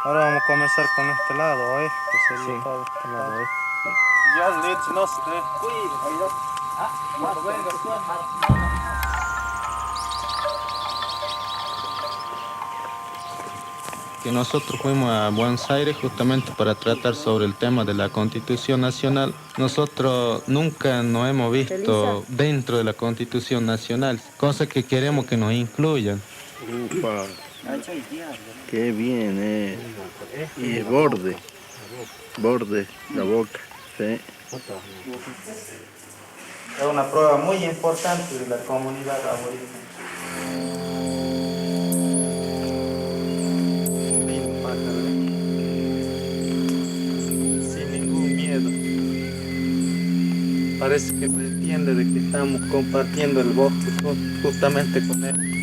Ahora vamos a comenzar con este lado, ¿eh? Que sería Sí, todo este lado, ¿eh? Ja, lite nos. que nosotros fuimos a Buenos Aires justamente para tratar sobre el tema de la Constitución Nacional. Nosotros nunca nos hemos visto dentro de la Constitución Nacional, cosa que queremos que nos incluyan. Upa, qué bien, y es borde, la boca, sí. Es una prueba muy importante de la comunidad aborigen. Sin ningún miedo. Parece que no entiende de que estamos compartiendo el bosque justamente con él.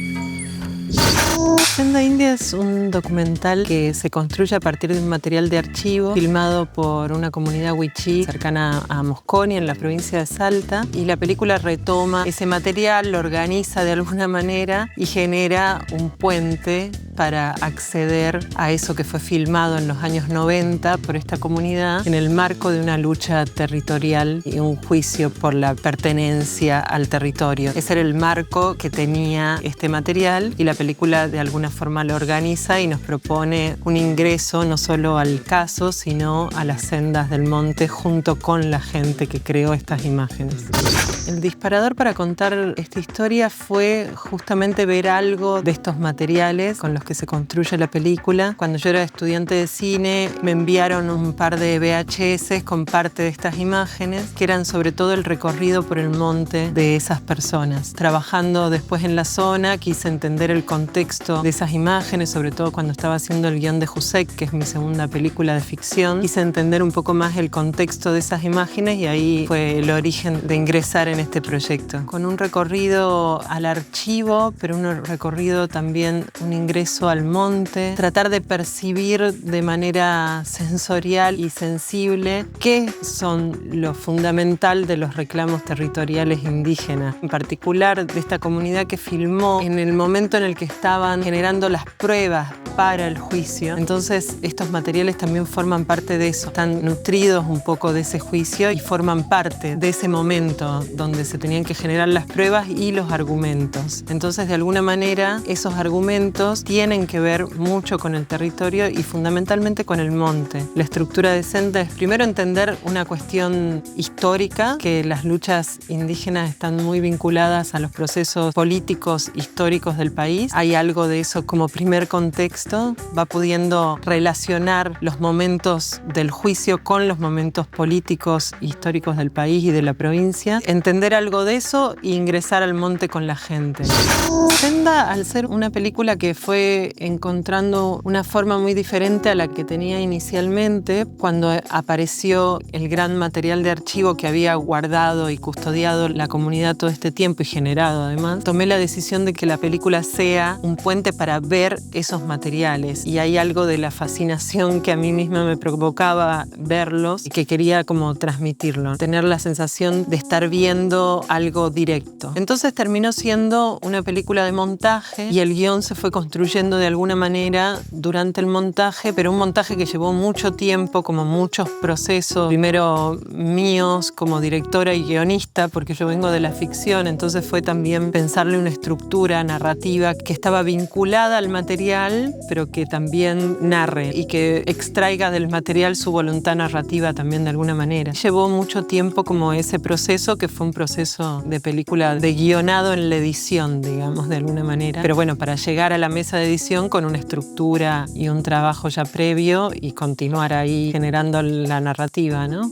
Senda India es un documental que se construye a partir de un material de archivo filmado por una comunidad wichí cercana a Mosconi, en la provincia de Salta, y la película retoma ese material, lo organiza de alguna manera y genera un puente para acceder a eso que fue filmado en los años 90 por esta comunidad en el marco de una lucha territorial y un juicio por la pertenencia al territorio. Ese era el marco que tenía este material y la película de alguna forma lo organiza y nos propone un ingreso no solo al caso, sino a las sendas del monte junto con la gente que creó estas imágenes. El disparador para contar esta historia fue justamente ver algo de estos materiales con los que se construye la película. Cuando yo era estudiante de cine, me enviaron un par de VHS con parte de estas imágenes, que eran sobre todo el recorrido por el monte de esas personas. Trabajando después en la zona, quise entender el contexto de esas imágenes, sobre todo cuando estaba haciendo el guión de Jusek, que es mi segunda película de ficción. Quise entender un poco más el contexto de esas imágenes y ahí fue el origen de ingresar en este proyecto. Con un recorrido al archivo, pero un recorrido también, un ingreso al monte, tratar de percibir de manera sensorial y sensible qué son lo fundamental de los reclamos territoriales indígenas, en particular de esta comunidad que filmó en el momento en el que estaban generando las pruebas para el juicio. Entonces estos materiales también forman parte de eso, están nutridos un poco de ese juicio y forman parte de ese momento donde se tenían que generar las pruebas y los argumentos. Entonces, de alguna manera, esos argumentos tienen que ver mucho con el territorio y fundamentalmente con el monte. La estructura de Senda es primero entender una cuestión histórica, que las luchas indígenas están muy vinculadas a los procesos políticos históricos del país. Hay algo de eso como primer contexto, va pudiendo relacionar los momentos del juicio con los momentos políticos históricos del país y de la provincia, entender algo de eso e ingresar al monte con la gente. Senda, al ser una película que fue encontrando una forma muy diferente a la que tenía inicialmente, cuando apareció el gran material de archivo que había guardado y custodiado la comunidad todo este tiempo y generado además, tomé la decisión de que la película sea un puente para ver esos materiales. Y hay algo de la fascinación que a mí misma me provocaba verlos y que quería como transmitirlo, tener la sensación de estar viendo algo directo. Entonces terminó siendo una película de montaje y el guión se fue construyendo de alguna manera durante el montaje, pero un montaje que llevó mucho tiempo, como muchos procesos, primero míos como directora y guionista, porque yo vengo de la ficción, entonces fue también pensarle una estructura narrativa que estaba vinculada al material, pero que también narre y que extraiga del material su voluntad narrativa también de alguna manera. Llevó mucho tiempo como ese proceso, que fue un proceso de película de guionado en la edición, digamos, de alguna manera. Pero bueno, para llegar a la mesa de edición con una estructura y un trabajo ya previo y continuar ahí generando la narrativa, ¿no?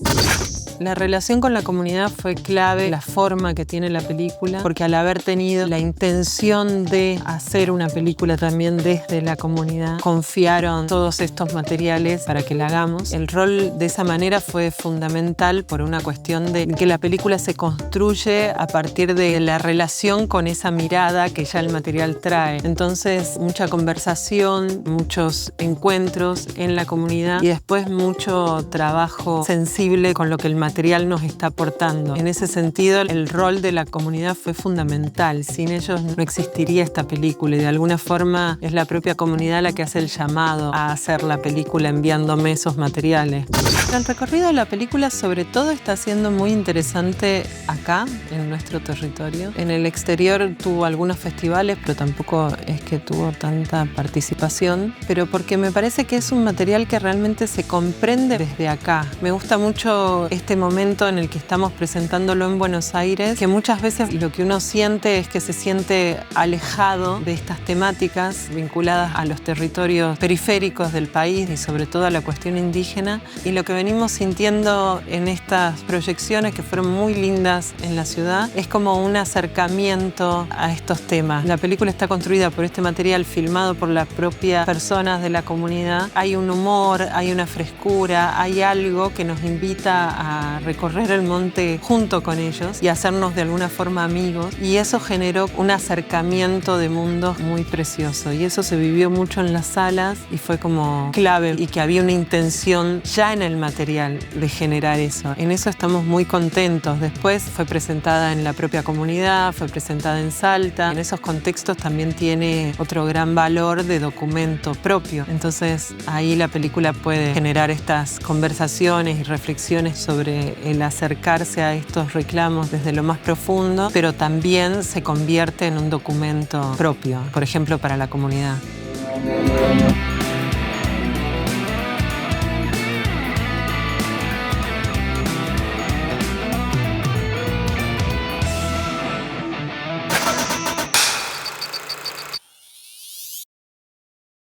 La relación con la comunidad fue clave, la forma que tiene la película, porque al haber tenido la intención de hacer una película también desde la comunidad, confiaron todos estos materiales para que la hagamos. El rol de esa manera fue fundamental por una cuestión de que la película se construye a partir de la relación con esa mirada que ya el material trae. Entonces, mucha conversación, muchos encuentros en la comunidad y después mucho trabajo sensible con lo que el material material nos está aportando. En ese sentido, el rol de la comunidad fue fundamental. Sin ellos no existiría esta película y de alguna forma es la propia comunidad la que hace el llamado a hacer la película enviándome esos materiales. El recorrido de la película sobre todo está siendo muy interesante acá, en nuestro territorio. En el exterior tuvo algunos festivales, pero tampoco es que tuvo tanta participación, pero porque me parece que es un material que realmente se comprende desde acá. Me gusta mucho este momento en el que estamos presentándolo en Buenos Aires, que muchas veces lo que uno siente es que se siente alejado de estas temáticas vinculadas a los territorios periféricos del país y sobre todo a la cuestión indígena. Y lo que venimos sintiendo en estas proyecciones, que fueron muy lindas en la ciudad, es como un acercamiento a estos temas. La película está construida por este material filmado por las propias personas de la comunidad. Hay un humor, hay una frescura, hay algo que nos invita a recorrer el monte junto con ellos y hacernos de alguna forma amigos. Y eso generó un acercamiento de mundos muy precioso. Y eso se vivió mucho en las salas y fue como clave, y que había una intención ya en el material de generar eso. En eso estamos muy contentos. Después fue presentada en la propia comunidad, fue presentada en Salta. En esos contextos también tiene otro gran valor de documento propio. Entonces ahí la película puede generar estas conversaciones y reflexiones sobre el acercarse a estos reclamos desde lo más profundo, pero también se convierte en un documento propio, por ejemplo, para la comunidad.